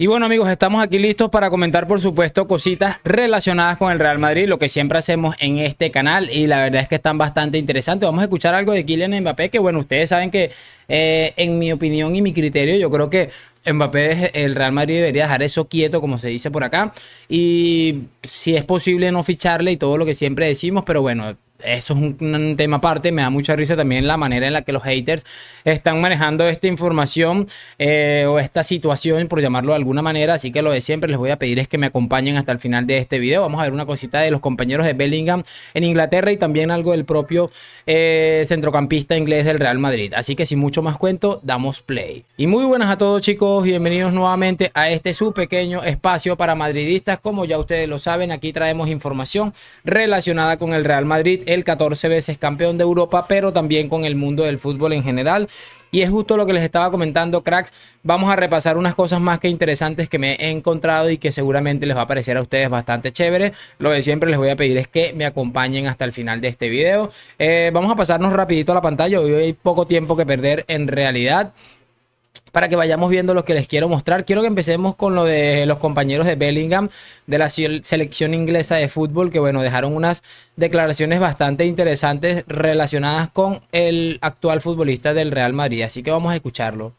Y bueno, amigos, estamos aquí listos para comentar, por supuesto, cositas relacionadas con el Real Madrid, lo que siempre hacemos en este canal, y la verdad es que están bastante interesantes. Vamos a escuchar algo de Kylian Mbappé, que bueno, ustedes saben que en mi opinión y mi criterio, yo creo que Mbappé, el Real Madrid debería dejar eso quieto, como se dice por acá, y si es posible no ficharle y todo lo que siempre decimos, pero bueno, eso es un tema aparte. Me da mucha risa también la manera en la que los haters están manejando esta información o esta situación, por llamarlo de alguna manera. Así que lo de siempre, les voy a pedir es que me acompañen hasta el final de este video. Vamos a ver una cosita de los compañeros de Bellingham en Inglaterra y también algo del propio centrocampista inglés del Real Madrid. Así que sin mucho más cuento, damos play. Y muy buenas a todos, chicos, bienvenidos nuevamente a este su pequeño espacio para madridistas. Como ya ustedes lo saben, aquí traemos información relacionada con el Real Madrid, el 14 veces campeón de Europa, pero también con el mundo del fútbol en general. Y es justo lo que les estaba comentando, cracks. Vamos a repasar unas cosas más que interesantes que me he encontrado y que seguramente les va a parecer a ustedes bastante chévere. Lo de siempre, les voy a pedir es que me acompañen hasta el final de este video. Vamos a pasarnos rapidito a la pantalla. Hoy hay poco tiempo que perder en realidad, para que vayamos viendo lo que les quiero mostrar. Quiero que empecemos con lo de los compañeros de Bellingham, de la selección inglesa de fútbol, que bueno, dejaron unas declaraciones bastante interesantes relacionadas con el actual futbolista del Real Madrid. Así que vamos a escucharlo.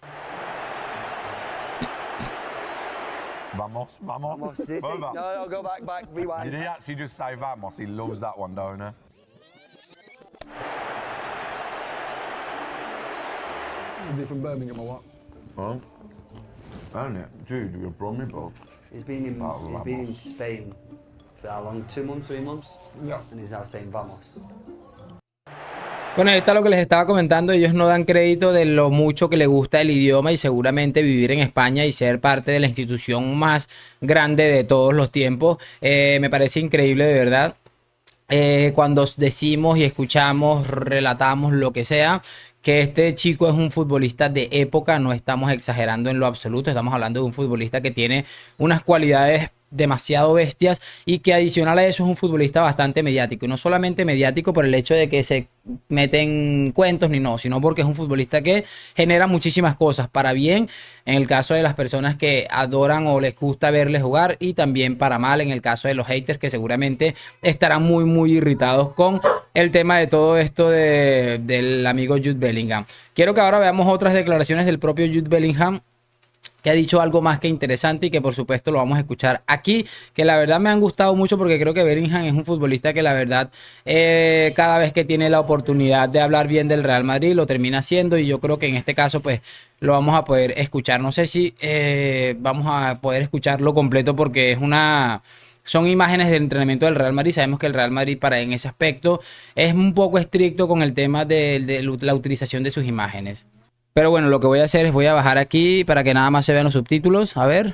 Vamos, vamos. Vamos, sí, sí. Vamos. No, go back, rewind. Did he actually just say vamos? He loves that one, don't he? Is he from Birmingham or what? Well, don't it? Dude, you're from me both. He's been in Spain for how long? 2 months, 3 months? Yeah. And he's now saying vamos. Bueno, ahí está lo que les estaba comentando. Ellos no dan crédito de lo mucho que les gusta el idioma y seguramente vivir en España y ser parte de la institución más grande de todos los tiempos. Me parece increíble, de verdad. Cuando decimos y escuchamos, relatamos lo que sea, que este chico es un futbolista de época, no estamos exagerando en lo absoluto. Estamos hablando de un futbolista que tiene unas cualidades demasiado bestias y que adicional a eso es un futbolista bastante mediático, y no solamente mediático por el hecho de que se meten cuentos ni no, sino porque es un futbolista que genera muchísimas cosas para bien en el caso de las personas que adoran o les gusta verle jugar, y también para mal en el caso de los haters, que seguramente estarán muy irritados con el tema de todo esto del amigo Jude Bellingham. Quiero que ahora veamos otras declaraciones del propio Jude Bellingham, que ha dicho algo más que interesante y que por supuesto lo vamos a escuchar aquí, que la verdad me han gustado mucho, porque creo que Bellingham es un futbolista que la verdad cada vez que tiene la oportunidad de hablar bien del Real Madrid lo termina haciendo, y yo creo que en este caso pues lo vamos a poder escuchar. No sé si vamos a poder escucharlo completo, porque son imágenes del entrenamiento del Real Madrid. Sabemos que el Real Madrid en ese aspecto es un poco estricto con el tema de la utilización de sus imágenes. Pero bueno, lo que voy a hacer es voy a bajar aquí para que nada más se vean los subtítulos. A ver.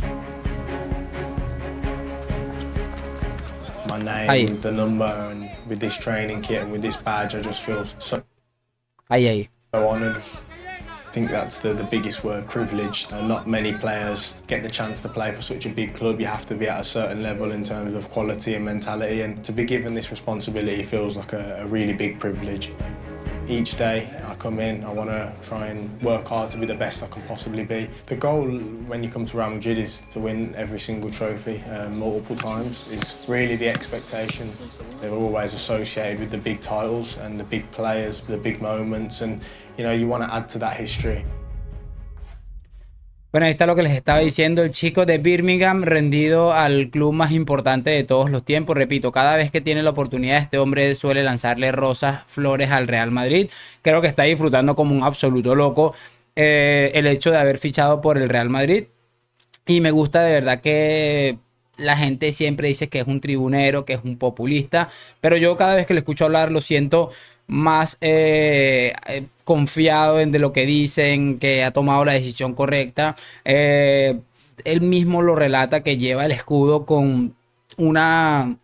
My name, Ahí. the number, and with this training kit and with this badge, I just feel so Ahí. honoured. I think that's the biggest word, privilege. Not many players get the chance to play for such a big club. You have to be at a certain level in terms of quality and mentality, and to be given this responsibility feels like a really big privilege. Each day I come in, I want to try and work hard to be the best I can possibly be. The goal when you come to Real Madrid is to win every single trophy multiple times. Is really the expectation. They're always associated with the big titles and the big players, the big moments, and you want to add to that history. Bueno, ahí está lo que les estaba diciendo. El chico de Birmingham, rendido al club más importante de todos los tiempos. Repito, cada vez que tiene la oportunidad, este hombre suele lanzarle rosas, flores al Real Madrid. Creo que está disfrutando como un absoluto loco el hecho de haber fichado por el Real Madrid. Y me gusta de verdad que la gente siempre dice que es un tribunero, que es un populista, pero yo cada vez que le escucho hablar lo siento más confiado en de lo que dicen, que ha tomado la decisión correcta. Él mismo lo relata, que lleva el escudo con un amor,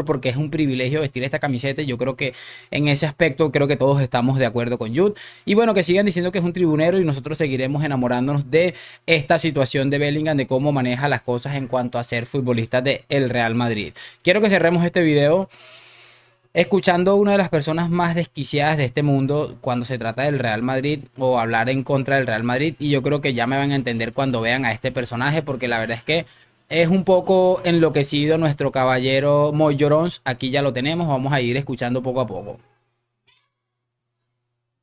porque es un privilegio vestir esta camiseta. Y yo creo que en ese aspecto creo que todos estamos de acuerdo con Jude. Y bueno, que sigan diciendo que es un tribunero, y nosotros seguiremos enamorándonos de esta situación de Bellingham, de cómo maneja las cosas en cuanto a ser futbolista del Real Madrid. Quiero que cerremos este video escuchando a una de las personas más desquiciadas de este mundo cuando se trata del Real Madrid o hablar en contra del Real Madrid, y yo creo que ya me van a entender cuando vean a este personaje, porque la verdad es que es un poco enloquecido nuestro caballero Moy Llorons. Aquí ya lo tenemos, vamos a ir escuchando poco a poco.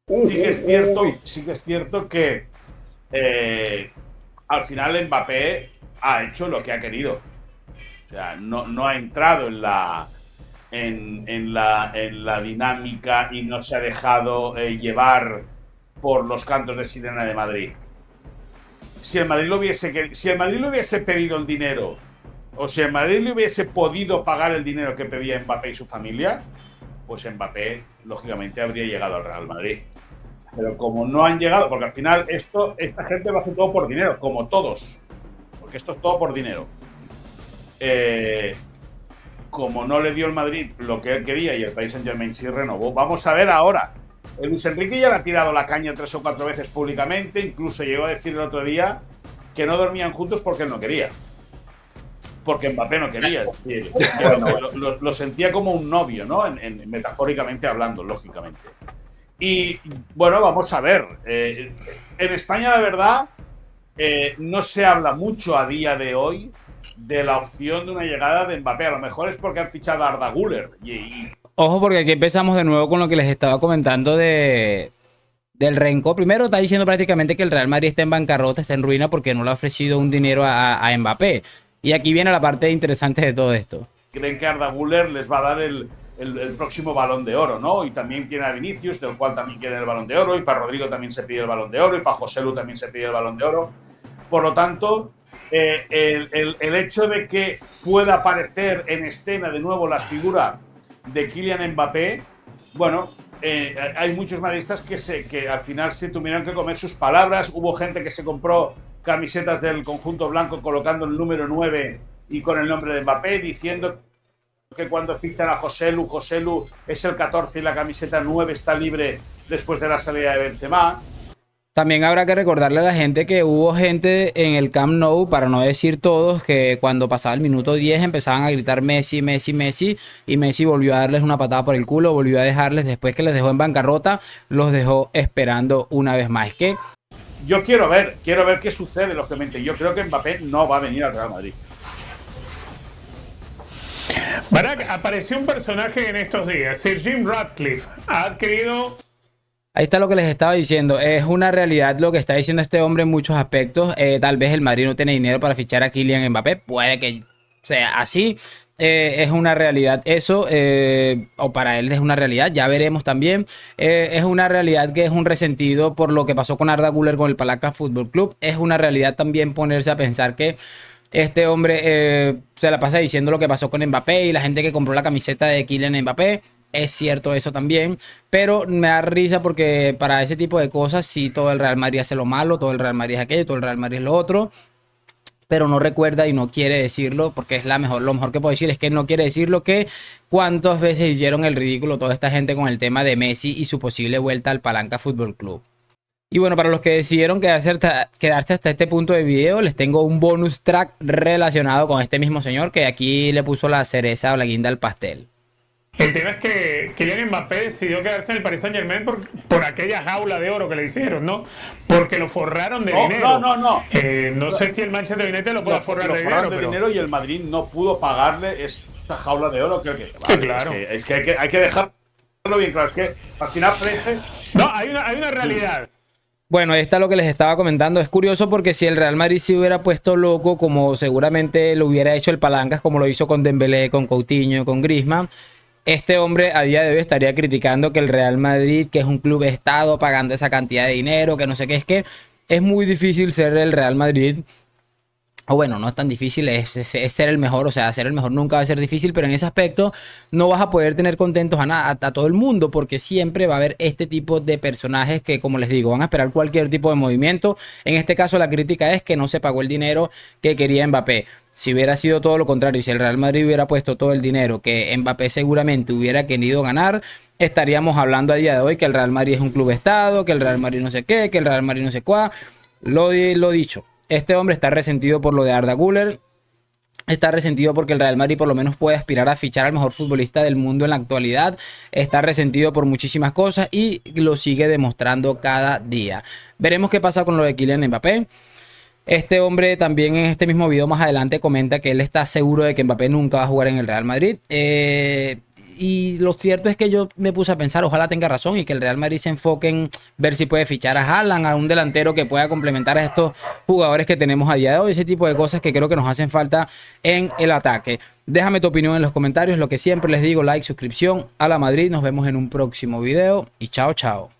Sí que es cierto que al final Mbappé ha hecho lo que ha querido. O sea, no ha entrado en la dinámica y no se ha dejado llevar por los cantos de sirena de Madrid. Si el Madrid le hubiese pedido el dinero, o si el Madrid le hubiese podido pagar el dinero que pedía Mbappé y su familia, pues Mbappé, lógicamente, habría llegado al Real Madrid. Pero como no han llegado, porque al final esta gente lo hace todo por dinero, como todos, porque esto es todo por dinero. Como no le dio el Madrid lo que él quería y el Paris Saint-Germain sí renovó, vamos a ver ahora. El Luis Enrique ya le ha tirado la caña 3 o 4 veces públicamente, incluso llegó a decir el otro día que no dormían juntos porque él no quería. Porque Mbappé no quería. Es decir, lo sentía como un novio, ¿no? Metafóricamente hablando, lógicamente. Y bueno, vamos a ver. En España, la verdad, no se habla mucho a día de hoy de la opción de una llegada de Mbappé. A lo mejor es porque han fichado a Arda Güler. Ojo, porque aquí empezamos de nuevo con lo que les estaba comentando del Renko. Primero está diciendo prácticamente que el Real Madrid está en bancarrota, está en ruina porque no le ha ofrecido un dinero a Mbappé. Y aquí viene la parte interesante de todo esto. Creen que Arda Güler les va a dar el próximo Balón de Oro, ¿no? Y también tiene a Vinicius, del cual también quieren el Balón de Oro, y para Rodrigo también se pide el Balón de Oro, y para Joselu también se pide el Balón de Oro. Por lo tanto, el hecho de que pueda aparecer en escena de nuevo la figura de Kylian Mbappé, bueno, hay muchos madridistas que al final se tuvieron que comer sus palabras. Hubo gente que se compró camisetas del conjunto blanco colocando el número 9 y con el nombre de Mbappé, diciendo que cuando fichan a Joselu es el 14 y la camiseta 9 está libre después de la salida de Benzema. También habrá que recordarle a la gente que hubo gente en el Camp Nou, para no decir todos, que cuando pasaba el minuto 10 empezaban a gritar Messi, Messi, Messi, y Messi volvió a darles una patada por el culo, volvió a dejarles, después que les dejó en bancarrota, los dejó esperando una vez más. Que yo quiero ver qué sucede, lógicamente. Yo creo que Mbappé no va a venir al Real Madrid. Barak, apareció un personaje en estos días, Sir Jim Ratcliffe, ha adquirido... Ahí está lo que les estaba diciendo. Es una realidad lo que está diciendo este hombre en muchos aspectos. Tal vez el Madrid no tiene dinero para fichar a Kylian Mbappé. Puede que sea así. Es una realidad eso. O para él es una realidad. Ya veremos también. Es una realidad que es un resentido por lo que pasó con Arda Güler con el Palaca Fútbol Club. Es una realidad también ponerse a pensar que este hombre se la pasa diciendo lo que pasó con Mbappé y la gente que compró la camiseta de Kylian Mbappé. Es cierto eso también, pero me da risa porque para ese tipo de cosas sí, todo el Real Madrid hace lo malo, todo el Real Madrid es aquello, todo el Real Madrid es lo otro, pero no recuerda y no quiere decirlo, porque es lo mejor que puedo decir es que no quiere decirlo, que cuántas veces hicieron el ridículo toda esta gente con el tema de Messi y su posible vuelta al Palanca Fútbol Club. Y bueno, para los que decidieron quedarse hasta este punto de video, les tengo un bonus track relacionado con este mismo señor que aquí le puso la cereza o la guinda al pastel. El tema es que Kylian Mbappé decidió quedarse en el Paris Saint-Germain por aquella jaula de oro que le hicieron, ¿no? Porque lo forraron de dinero. No sé si el Manchester United lo puede forrar de dinero. Dinero y el Madrid no pudo pagarle esta jaula de oro. Vale, claro. Es que hay que dejarlo bien claro. Es que al final parece... No, hay una realidad. Bueno, ahí está lo que les estaba comentando. Es curioso porque si el Real Madrid se hubiera puesto loco, como seguramente lo hubiera hecho el Palancas, como lo hizo con Dembélé, con Coutinho, con Griezmann, este hombre a día de hoy estaría criticando que el Real Madrid, que es un club estado, pagando esa cantidad de dinero, que no sé qué. Es que es muy difícil ser el Real Madrid. O bueno, no es tan difícil, es ser el mejor. O sea, ser el mejor nunca va a ser difícil, pero en ese aspecto no vas a poder tener contentos a todo el mundo, porque siempre va a haber este tipo de personajes que, como les digo, van a esperar cualquier tipo de movimiento. En este caso la crítica es que no se pagó el dinero que quería Mbappé. Si hubiera sido todo lo contrario, si el Real Madrid hubiera puesto todo el dinero que Mbappé seguramente hubiera querido ganar, estaríamos hablando a día de hoy que el Real Madrid es un club estado, que el Real Madrid no sé qué, que el Real Madrid no sé cuá. Lo dicho, este hombre está resentido por lo de Arda Güler. Está resentido porque el Real Madrid por lo menos puede aspirar a fichar al mejor futbolista del mundo en la actualidad. Está resentido por muchísimas cosas y lo sigue demostrando cada día. Veremos qué pasa con lo de Kylian Mbappé. Este hombre también en este mismo video más adelante comenta que él está seguro de que Mbappé nunca va a jugar en el Real Madrid. Y lo cierto es que yo me puse a pensar, ojalá tenga razón y que el Real Madrid se enfoque en ver si puede fichar a Haaland, a un delantero que pueda complementar a estos jugadores que tenemos a día de hoy. Ese tipo de cosas que creo que nos hacen falta en el ataque. Déjame tu opinión en los comentarios. Lo que siempre les digo, like, suscripción a la Madrid. Nos vemos en un próximo video y chao, chao.